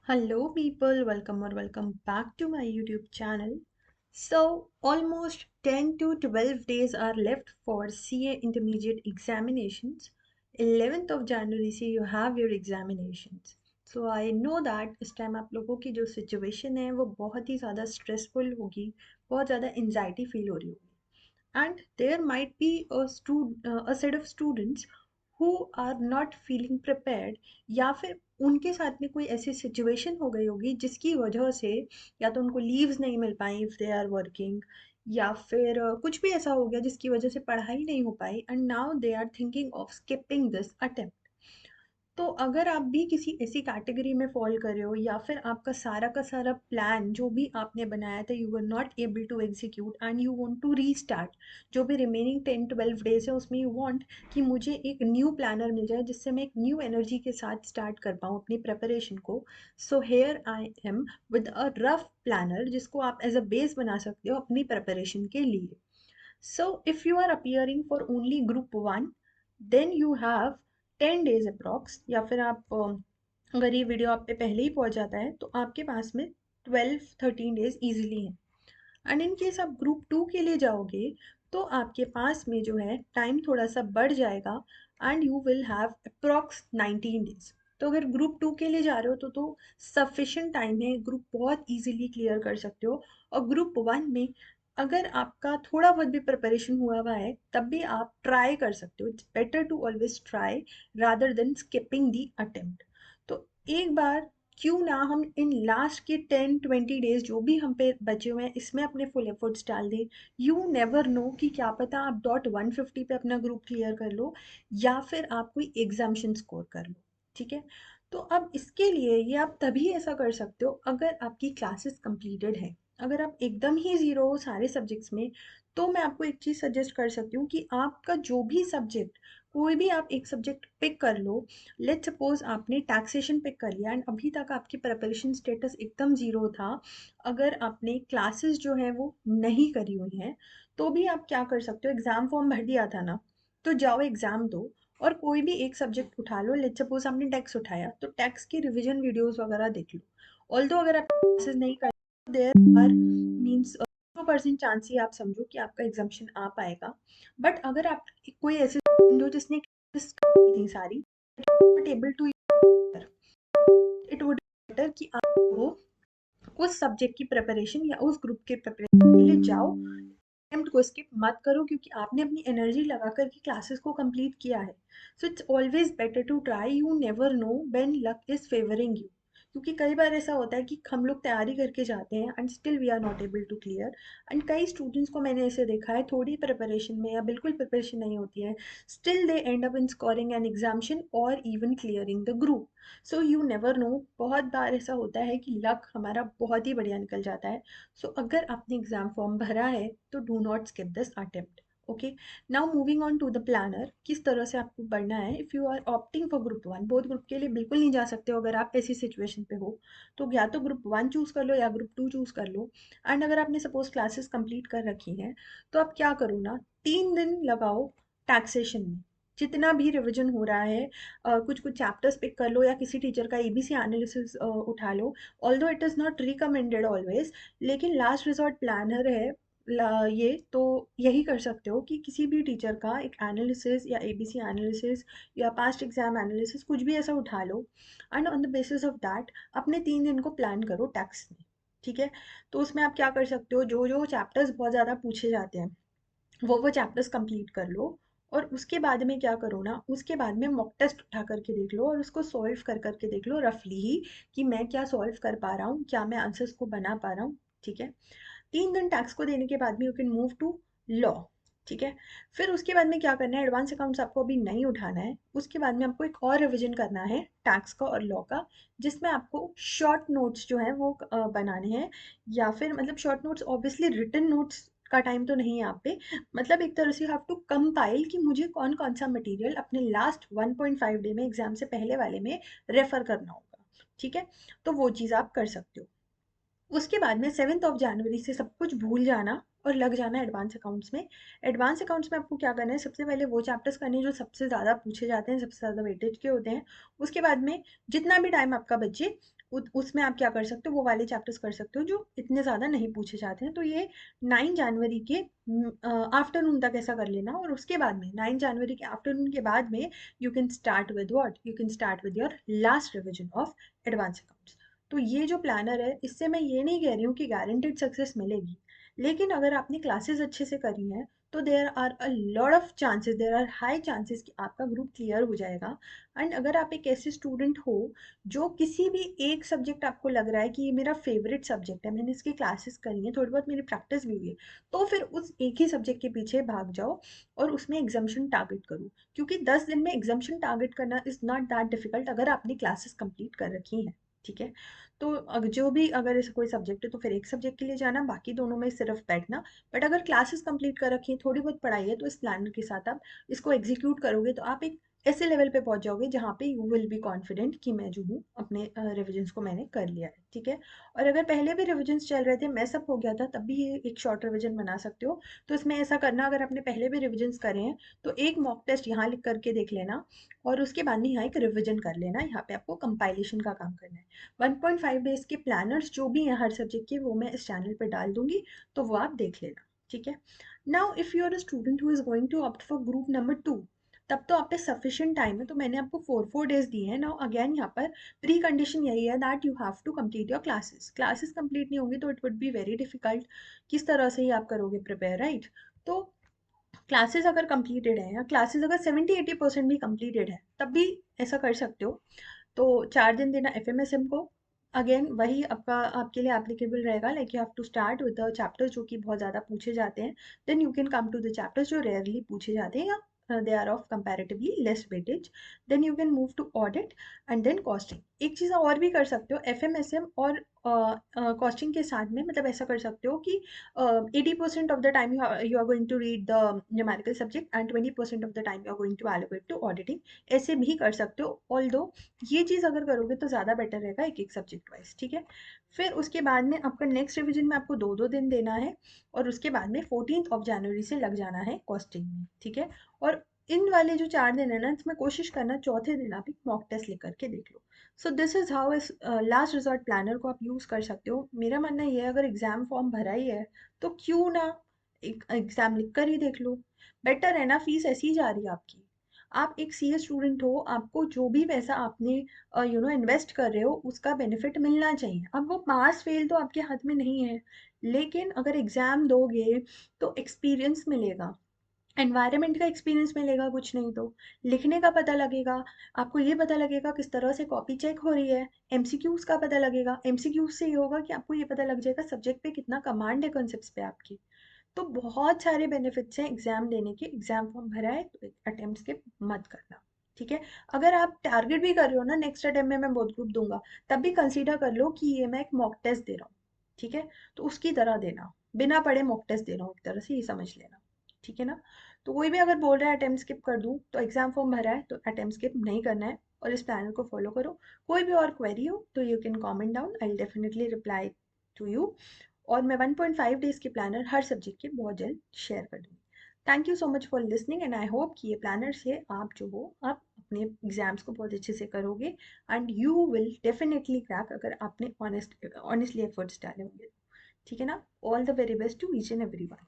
Hello, people, welcome back to my YouTube channel. So, almost 10 to 12 days are left for CA intermediate examinations. 11th of January से you have your examinations. So, I know that इस time आप लोगों की जो situation है वो बहुत ही ज़्यादा स्ट्रेसफुल होगी, बहुत ज़्यादा एंजाइटी फील हो रही होगी. And there might be a set of students who are not feeling prepared, या फिर उनके साथ में कोई ऐसी सिचुएशन हो गई होगी जिसकी वजह से या तो उनको लीव्स नहीं मिल पाई इफ दे आर वर्किंग, या फिर कुछ भी ऐसा हो गया जिसकी वजह से पढ़ाई नहीं हो पाई and now they are thinking of skipping this attempt. तो अगर आप भी किसी ऐसी कैटेगरी में फॉल कर रहे हो या फिर आपका सारा का सारा प्लान जो भी आपने बनाया था you were not able to execute and you want to restart, जो भी रिमेनिंग 10-12 डेज है उसमें यू वांट कि मुझे एक न्यू प्लानर मिल जाए जिससे मैं एक न्यू एनर्जी के साथ स्टार्ट कर पाऊँ अपनी प्रिपरेशन को. So here I am with a rough planner जिसको आप एज अ बेस बना सकते हो अपनी प्रिपरेशन के लिए. So if you are appearing for only group 1, then you have 10 days approx, या फिर आप अगर ये वीडियो आप पे पहले ही पहुंच जाता है तो आपके पास में 12-13 डेज इजीली हैं. एंड इन केस आप ग्रुप 2 के लिए जाओगे तो आपके पास में जो है टाइम थोड़ा सा बढ़ जाएगा and you will have approx 19 days. तो अगर ग्रुप 2 के लिए जा रहे हो तो सफिशेंट टाइम है, ग्रुप बहुत इजीली क्लियर कर सकते हो. और ग्रुप 1 में अगर आपका थोड़ा बहुत भी प्रिपरेशन हुआ हुआ है तब भी आप ट्राई कर सकते हो. It's better to always try rather than skipping the attempt. तो एक बार क्यों ना हम इन लास्ट के 10-20 डेज जो भी हम पे बचे हुए हैं इसमें अपने फुल एफर्ट्स डाल दें. यू नेवर नो कि क्या पता आप .150 पे अपना ग्रुप क्लियर कर लो या फिर आप कोई एग्जाम्शन स्कोर कर लो. ठीक है. तो अब इसके लिए ये आप तभी ऐसा कर सकते हो अगर आपकी क्लासेस कंप्लीटेड है. अगर आप एकदम ही ज़ीरो हो सारे सब्जेक्ट्स में तो मैं आपको एक चीज़ सजेस्ट कर सकती हूँ कि आपका जो भी सब्जेक्ट, कोई भी आप एक सब्जेक्ट पिक कर लो. लेट्स सपोज आपने टैक्सेशन पिक कर लिया एंड अभी तक आपकी प्रिपरेशन स्टेटस एकदम ज़ीरो था. अगर आपने क्लासेस जो है वो नहीं करी हुई हैं तो भी आप क्या कर सकते हो, एग्ज़ाम फॉर्म भर दिया था ना, तो जाओ एग्ज़ाम दो और कोई भी एक सब्जेक्ट उठा लो. लेट्स सपोज आपने टैक्स उठाया तो टैक्स की रिविजन वीडियोस वगैरह देख लो. ऑल्दो अगर आप क्लासेस नहीं कर देयर आर मीन्स 2% चांस ही आप समझो कि आपका एग्जाम्शन आ पाएगा. बट अगर आप कोई ऐसे हो जिसने classes की थी सारी, able to, it would better कि आप हो उस सब्जेक्ट की प्रिपरेशन या उस ग्रुप के प्रिपरेशन के लिए जाओ. अटेम्प्ट को स्किप मत करो क्योंकि आपने अपनी एनर्जी लगा कर के क्लासेस को कंप्लीट किया है. So it's always better to try. You never know when luck is favouring you. क्योंकि कई बार ऐसा होता है कि हम लोग तैयारी करके जाते हैं and still we are not able to clear. And कई स्टूडेंट्स को मैंने ऐसे देखा है थोड़ी प्रिपरेशन में या बिल्कुल प्रिपरेशन नहीं होती है, still they end up in scoring an exemption और even clearing the group. So you never know. बहुत बार ऐसा होता है कि लक हमारा बहुत ही बढ़िया निकल जाता है. सो अगर आपने एग्जाम फॉर्म भरा है तो do not skip this attempt. Okay. Now moving on to the planner, किस तरह से आपको पढ़ना है. If you are opting for group 1, both group के लिए बिल्कुल नहीं जा सकते हो अगर आप ऐसी सिचुएशन पे हो, तो या तो ग्रुप 1 चूज़ कर लो या ग्रुप 2 चूज़ कर लो. एंड अगर आपने सपोज क्लासेस कंप्लीट कर रखी हैं तो आप क्या करो ना, 3 दिन लगाओ टैक्सेशन में. जितना भी रिवीजन हो रहा है, कुछ कुछ चैप्टर्स पिक कर लो या किसी टीचर का एबीसी एनालिसिस उठा लो. Although it is not recommended always, लेकिन लास्ट रिजॉर्ट प्लानर है ये तो यही कर सकते हो कि किसी भी टीचर का एक एनालिसिस या एबीसी एनालिसिस या पास्ट एग्जाम एनालिसिस कुछ भी ऐसा उठा लो and on the basis of that अपने 3 दिन को प्लान करो टैक्स में. ठीक है. तो उसमें आप क्या कर सकते हो, जो जो चैप्टर्स बहुत ज़्यादा पूछे जाते हैं वो चैप्टर्स कंप्लीट कर लो. और उसके बाद में क्या करो ना, उसके बाद में मॉक टेस्ट उठा करके देख लो और उसको सॉल्व कर करके देख लो रफली ही कि मैं क्या सॉल्व कर पा रहा हूँ, क्या मैं आंसर्स को बना पा रहा हूँ. ठीक है. 3 दिन टैक्स को देने के बाद में you can move to law. ठीक है. फिर उसके बाद में क्या करना है, एडवांस अकाउंट्स आपको अभी नहीं उठाना है. उसके बाद में आपको एक और रिवीजन करना है टैक्स का और लॉ का, जिसमें आपको शॉर्ट नोट्स जो है वो बनाने हैं. या फिर मतलब short notes, obviously written notes का टाइम तो नहीं है आप पे. मतलब एक तरह से यू हैव टू कंपाइल कि मुझे कौन कौन सा मटेरियल अपने लास्ट 1.5 डे में एग्जाम से पहले वाले में रेफर करना होगा. ठीक है. तो वो चीज़ आप कर सकते हो. उसके बाद में 7 जनवरी से सब कुछ भूल जाना और लग जाना एडवांस अकाउंट्स में. एडवांस अकाउंट्स में आपको क्या करना है, सबसे पहले वो चैप्टर्स करने हैं जो सबसे ज़्यादा पूछे जाते हैं, सबसे ज़्यादा वेटेज के होते हैं. उसके बाद में जितना भी टाइम आपका बचे उसमें आप क्या कर सकते हो, वो वाले चैप्टर्स कर सकते हो जो इतने ज़्यादा नहीं पूछे जाते हैं। तो ये 9 जनवरी के आफ्टरनून तक ऐसा कर लेना, और उसके बाद में 9 जनवरी के आफ्टरनून के बाद में you can start with what, you can start with your last revision of advance accounts. तो ये जो प्लानर है, इससे मैं ये नहीं कह रही हूँ कि गारंटेड सक्सेस मिलेगी, लेकिन अगर आपने क्लासेस अच्छे से करी हैं तो there are a lot of chances, there are high chances कि आपका ग्रुप क्लियर हो जाएगा। एंड अगर आप एक ऐसे स्टूडेंट हो जो किसी भी एक सब्जेक्ट आपको लग रहा है कि ये मेरा फेवरेट सब्जेक्ट है, मैंने इसकी क्लासेस करी हैं, थोड़ी बहुत मेरी प्रैक्टिस भी हुई है, तो फिर उस एक ही सब्जेक्ट के पीछे भाग जाओ और उसमें एग्जाम्शन टारगेट करो। क्योंकि 10 दिन में एग्जाम्शन टारगेट करना इज नॉट दैट डिफिकल्ट अगर आपने क्लासेस कंप्लीट कर रखी हैं। ठीक है, तो जो भी अगर ऐसा कोई सब्जेक्ट है तो फिर एक सब्जेक्ट के लिए जाना, बाकी दोनों में सिर्फ बैठना। बट अगर क्लासेस कंप्लीट कर रखी है, थोड़ी बहुत पढ़ाई है, तो इस प्लानर के साथ आप इसको एग्जीक्यूट करोगे तो आप एक ऐसे लेवल पे पहुंच जाओगे जहाँ पे यू विल बी कॉन्फिडेंट कि मैं जो हूँ अपने रिविजन्स को मैंने कर लिया है। ठीक है, और अगर पहले भी रिविजन्स चल रहे थे, मैसअप हो गया था, तब भी ये एक शॉर्ट रिविजन बना सकते हो। तो इसमें ऐसा करना, अगर आपने पहले भी रिविजन्स करे हैं तो एक मॉक टेस्ट यहाँ लिख करके देख लेना, और उसके बाद में यहाँ एक रिविजन कर लेना। यहाँ पे आपको कंपाइलेशन का काम करना है। 1.5 डेज के प्लानर्स जो भी हैं हर सब्जेक्ट के, वो मैं इस चैनल पे डाल दूंगी, तो वो आप देख लेना। ठीक है, now if you are a student who is going to opt for group number 2, तब तो आप पे सफिशिएंट टाइम है, तो मैंने आपको 4 डेज दिए हैं। नाउ अगेन यहाँ पर प्री कंडीशन यही है that you have to complete your classes. Classes complete नहीं होंगी तो it would be very difficult, किस तरह से ही आप करोगे प्रिपेयर, राइट? तो क्लासेस अगर कंप्लीटेड है, या क्लासेस अगर 70-80% भी कंप्लीटेड है, तब भी ऐसा कर सकते हो। तो 4 दिन देना एफएमएसएम को। अगेन वही आपका आपके लिए एप्लीकेबल रहेगा, like you have to start with the chapters जो कि बहुत ज़्यादा पूछे जाते हैं, then you can come to the chapters जो रेयरली पूछे जाते हैं या they are of comparatively less weightage, then you can move to audit and then costing. एक चीज़ और भी कर सकते हो, एफएमएसएम और कॉस्टिंग के साथ में, मतलब ऐसा कर सकते हो कि 80% of the time you are going to read the numerical subject and 20% of the time you are going to allocate to auditing। ऐसे भी कर सकते हो, ऑल्दो ये चीज़ अगर करोगे तो ज़्यादा बेटर रहेगा एक एक सब्जेक्ट वाइज। ठीक है, फिर उसके बाद में आपका नेक्स्ट रिविजन में आपको 2-2 दिन देना है, और उसके बाद में 14 जनवरी से लग जाना है कॉस्टिंग में। ठीक है, और इन वाले जो 4 दिन है ना, इसमें कोशिश करना चौथे दिन आप एक मॉक टेस्ट लिख करके देख लो। सो दिस इज़ हाउ इस लास्ट रिजॉर्ट प्लानर को आप यूज़ कर सकते हो। मेरा मानना ये है, अगर एग्ज़ाम फॉर्म भरा ही है तो क्यों ना एक एग्ज़ाम लिख कर ही देख लो। बेटर है ना, फीस ऐसी ही जा रही है आपकी। आप एक सीए स्टूडेंट हो, आपको जो भी पैसा आपने इन्वेस्ट कर रहे हो उसका बेनिफिट मिलना चाहिए। अब वो पास फेल तो आपके हाथ में नहीं है, लेकिन अगर एग्ज़ाम दोगे तो एक्सपीरियंस मिलेगा, एनवायरनमेंट का एक्सपीरियंस मिलेगा, कुछ नहीं तो लिखने का पता लगेगा। आपको ये पता लगेगा किस तरह से कॉपी चेक हो रही है, एमसीक्यूज का पता लगेगा। एमसीक्यूज से ये होगा कि आपको ये पता लग जाएगा सब्जेक्ट पे कितना कमांड है कॉन्सेप्ट्स पे आपकी। तो बहुत सारे बेनिफिट्स हैं एग्जाम देने के। एग्जाम फॉर्म भरा है तो अटेम्प्ट स्किप मत करना। ठीक है, अगर आप टारगेट भी कर रहे हो ना, नेक्स्ट अटेम्प्ट में मैं बहुत ग्रुप दूंगा, तब भी कंसीडर कर लो कि ये मैं एक मॉक टेस्ट दे रहा हूँ। ठीक है, तो उसकी तरह देना, बिना पढ़े मॉक टेस्ट दे रहा हूँ एक तरह से, ये समझ लेना। ठीक है ना, तो कोई भी अगर बोल रहा है अटेम्प्ट स्किप कर दूँ, तो एग्जाम फॉर्म भरा है तो अटेम्प्ट स्किप नहीं करना है, और इस प्लानर को फॉलो करो। कोई भी और क्वेरी हो तो you can comment down, I will definitely reply to you. और मैं 1.5 डेज के प्लानर हर सब्जेक्ट के बहुत जल्द शेयर कर दूँगी। Thank you so much for listening, and I hope कि ये प्लानर से आप जो हो, आप अपने एग्जाम्स को बहुत अच्छे से करोगे, and you will definitely crack अगर आपने ऑनेस्टली एफर्ट्स डाले होंगे। ठीक है ना, all the very best to each and every one.